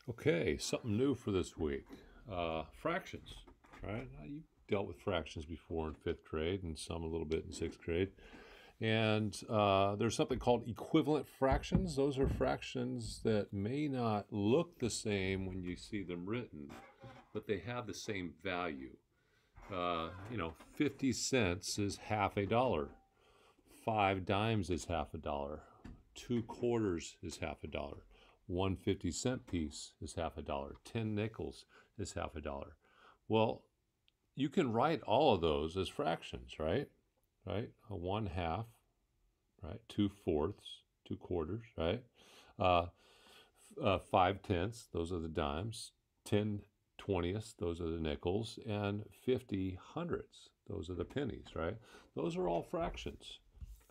Okay, something new for this week. Fractions, right? You dealt with fractions before in fifth grade and some a little bit in sixth grade. And there's something called equivalent fractions. Those are fractions that may not look the same when you see them written, but they have the same value. 50 cents is half a dollar. 5 dimes is half a dollar. 2 quarters is half a dollar. 1 50-cent piece is half a dollar. 10 nickels is half a dollar. Well, you can write all of those as fractions, right? Right? A 1/2, right? 2/4, 2 quarters, right? 5 tenths, those are the dimes. 10 20ths, those are the nickels. And 50 hundredths, those are the pennies, right? Those are all fractions.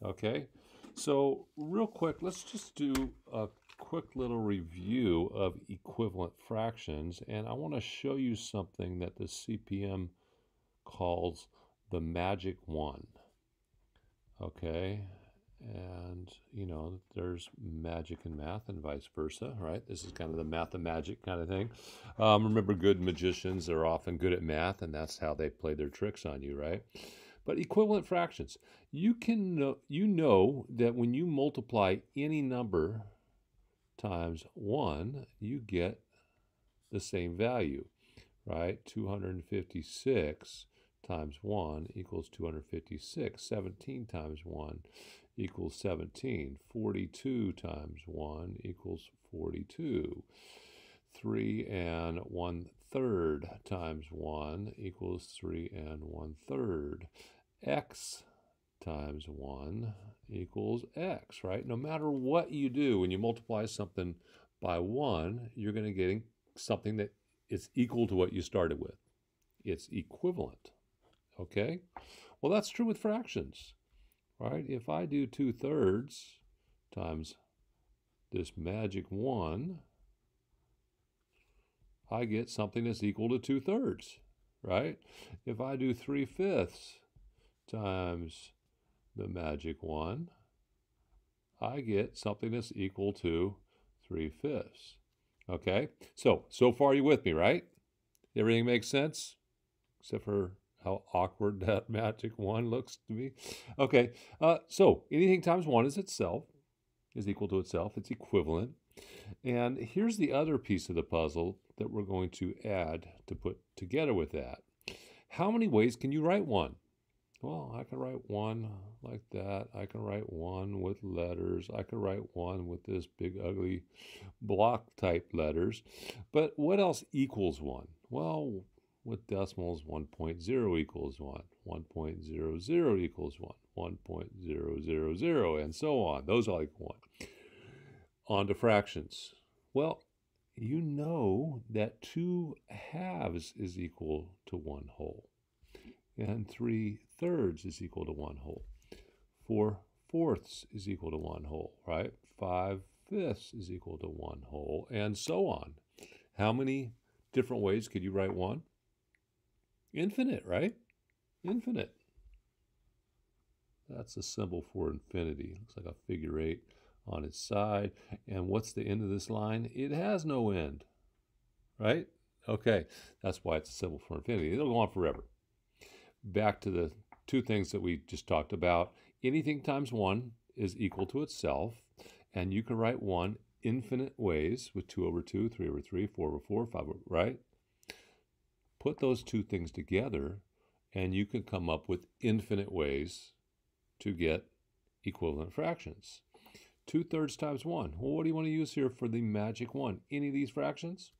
Okay, so real quick, let's just do a quick little review of equivalent fractions, and I want to show you something that the CPM calls the magic one. Okay, and there's magic in math and vice versa, right? This is kind of the math-magic kind of thing. Remember, good magicians are often good at math, and that's how they play their tricks on you, right? But equivalent fractions, you know that when you multiply any number times 1, you get the same value, right? 256 times 1 equals 256. 17 times 1 equals 17. 42 times 1 equals 42. 3 1/3 times 1 equals 3 1/3. X times 1 equals X, right? No matter what you do, when you multiply something by 1, you're going to get something that is equal to what you started with. It's equivalent, okay? Well, that's true with fractions, right? If I do 2/3 times this magic 1, I get something that's equal to 2/3, right? If I do 3/5 times the magic 1, I get something that's equal to 3/5. Okay, so far you with me, right? Everything makes sense, except for how awkward that magic 1 looks to me. Okay, so anything times 1 is equal to itself. It's equivalent. And here's the other piece of the puzzle that we're going to add to put together with that. How many ways can you write 1? Well, I can write 1 like that. I can write 1 with letters. I can write 1 with this big, ugly block type letters. But what else equals 1? Well, with decimals, 1.0 equals 1. 1.00 equals 1. 1.000, and so on. Those all equal 1. On to fractions. Well, you know that 2/2 is equal to 1 whole. And 3/3 is equal to 1 whole. 4/4 is equal to 1 whole, right? 5/5 is equal to 1 whole, and so on. How many different ways could you write 1? Infinite, right? Infinite. That's a symbol for infinity. Looks like a figure 8 on its side. And what's the end of this line? It has no end, right? Okay, that's why it's a symbol for infinity. It'll go on forever. Back to the two things that we just talked about. Anything times 1 is equal to itself, and you can write 1 infinite ways with 2/2, 3/3, 4/4, 5, right? Put those two things together, and you can come up with infinite ways to get equivalent fractions. 2/3 times 1. Well, what do you want to use here for the magic 1? Any of these fractions?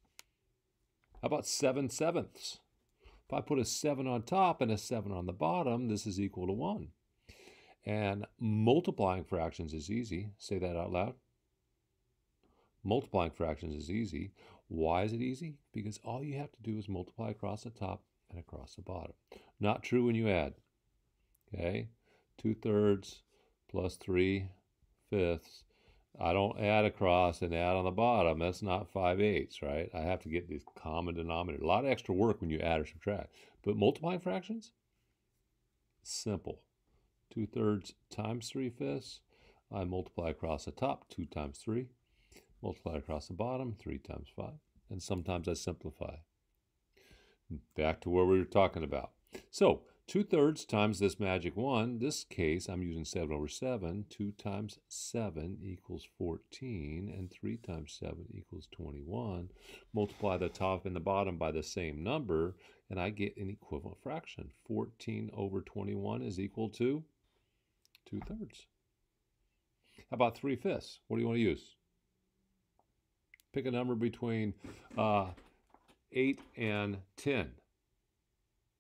How about 7/7? If I put a 7 on top and a 7 on the bottom, this is equal to 1. And multiplying fractions is easy. Say that out loud. Multiplying fractions is easy. Why is it easy? Because all you have to do is multiply across the top and across the bottom. Not true when you add. Okay? 2/3 plus 3/5. I don't add across and add on the bottom. That's not 5/8, right? I have to get this common denominator. A lot of extra work when you add or subtract. But multiplying fractions? Simple. 2/3 times 3/5. I multiply across the top, 2 times 3. Multiply across the bottom, 3 times 5. and sometimes I simplify. Back to where we were talking about. So 2/3 times this magic 1. This case, I'm using 7/7. 2 times 7 equals 14, and 3 times 7 equals 21. Multiply the top and the bottom by the same number, and I get an equivalent fraction. 14/21 is equal to 2/3. How about 3/5? What do you want to use? Pick a number between 8 and 10.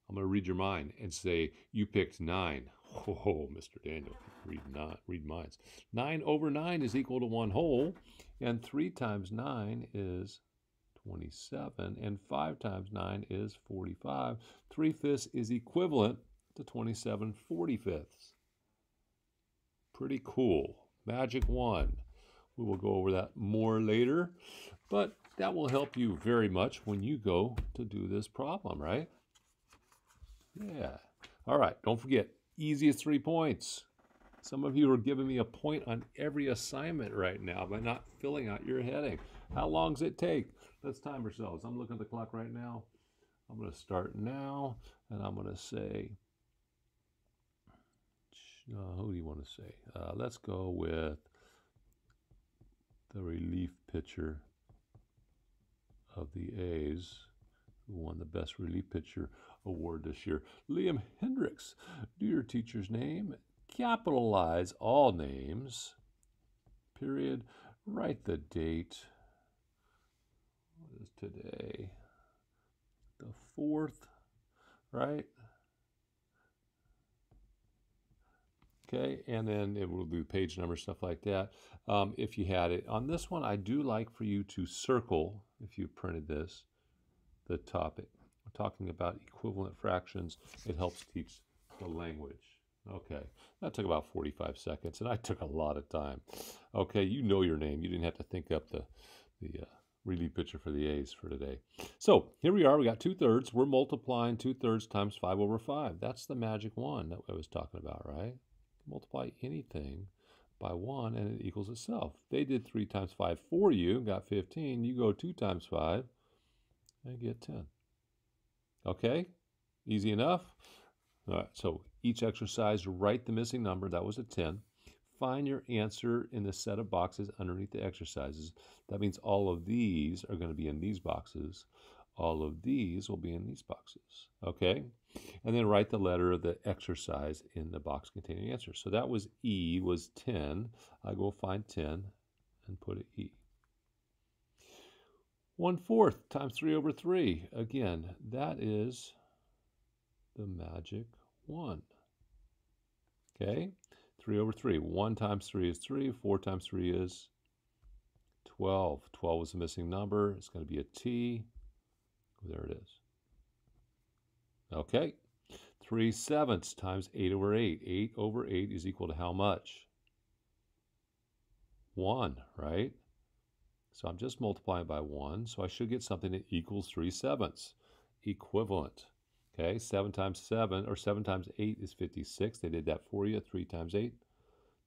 I'm going to read your mind and say, you picked 9. Oh, Mr. Daniel, read minds. 9/9 is equal to 1 whole, and 3 times 9 is 27, and 5 times 9 is 45. 3/5 is equivalent to 27/45. Pretty cool. Magic 1. We will go over that more later, but that will help you very much when you go to do this problem, right? Yeah. All right, don't forget, easiest 3 points. Some of you are giving me a point on every assignment right now by not filling out your heading. How long does it take? Let's time ourselves. I'm looking at the clock right now. I'm going to start now, and I'm going to say, who do you want to say? Let's go with the relief pitcher of the A's, who won the Best Relief Pitcher Award this year. Liam Hendricks. Do your teacher's name. Capitalize all names. Period. Write the date. What is today? The 4th, right? Okay, and then it will do page number, stuff like that, if you had it. On this one, I do like for you to circle, if you printed this, the topic. We're talking about equivalent fractions. It helps teach the language. Okay, that took about 45 seconds, and I took a lot of time. Okay, you know your name. You didn't have to think up the relief pitcher for the A's for today. So here we are. We got 2/3. We're multiplying 2/3 times 5/5. That's the magic 1 that I was talking about, right? Multiply anything by 1 and it equals itself. They did 3 times 5 for you, got 15. You go 2 times 5 and get 10. Okay, easy enough. All right, so each exercise, write the missing number. That was a 10. Find your answer in the set of boxes underneath the exercises. That means all of these are going to be in these boxes. All of these will be in these boxes. Okay? And then write the letter of the exercise in the box containing the answer. So that was E, was 10. I go find 10 and put it E. 1/4 times 3/3. Again, that is the magic 1. Okay? 3/3. 1 times 3 is 3. 4 times 3 is 12. 12 is a missing number. It's going to be a T. There it is. Okay. 3/7 times 8/8. 8/8 is equal to how much? 1, right? So I'm just multiplying by 1. So I should get something that equals 3/7. Equivalent. Okay, 7 times 7, or 7 times 8 is 56. They did that for you. 3 times 8,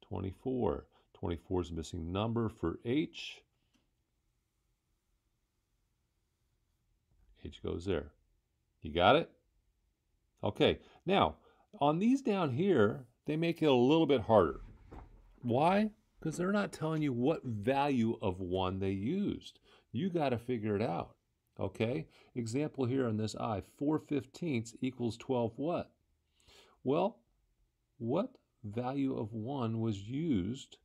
24. 24 is a missing number for H. H goes there. You got it? Okay, now, on these down here, they make it a little bit harder. Why? Because they're not telling you what value of 1 they used. You got to figure it out. Okay, example here on this I, 4/15 equals 12 what? Well, what value of 1 was used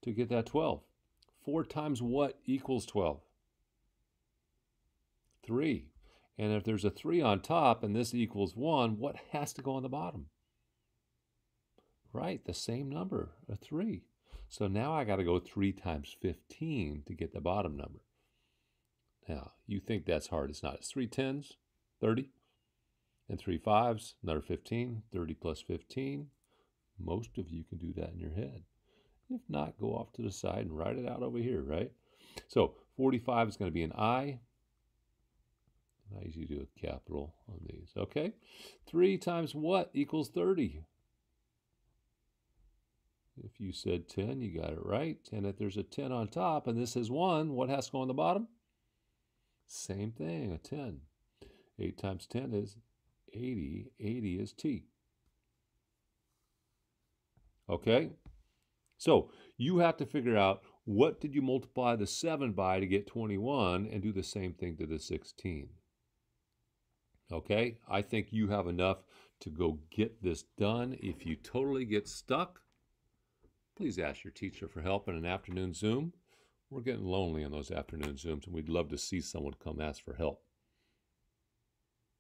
to get that 12? 4 times what equals 12? 3. And if there's a 3 on top and this equals 1, what has to go on the bottom? Right, the same number, a 3. So now I got to go 3 times 15 to get the bottom number. Now, you think that's hard. It's not. It's 3 10s, 30, and 3 5s, another 15, 30 plus 15. Most of you can do that in your head. If not, go off to the side and write it out over here, right? So 45 is going to be an I. I usually do a capital on these. Okay. 3 times what equals 30? If you said 10, you got it right. And if there's a 10 on top and this is 1, what has to go on the bottom? Same thing, a 10. 8 times 10 is 80. 80 is T. Okay? So you have to figure out what did you multiply the 7 by to get 21 and do the same thing to the 16. Okay? I think you have enough to go get this done. If you totally get stuck, please ask your teacher for help in an afternoon Zoom. We're getting lonely on those afternoon Zooms, and we'd love to see someone come ask for help.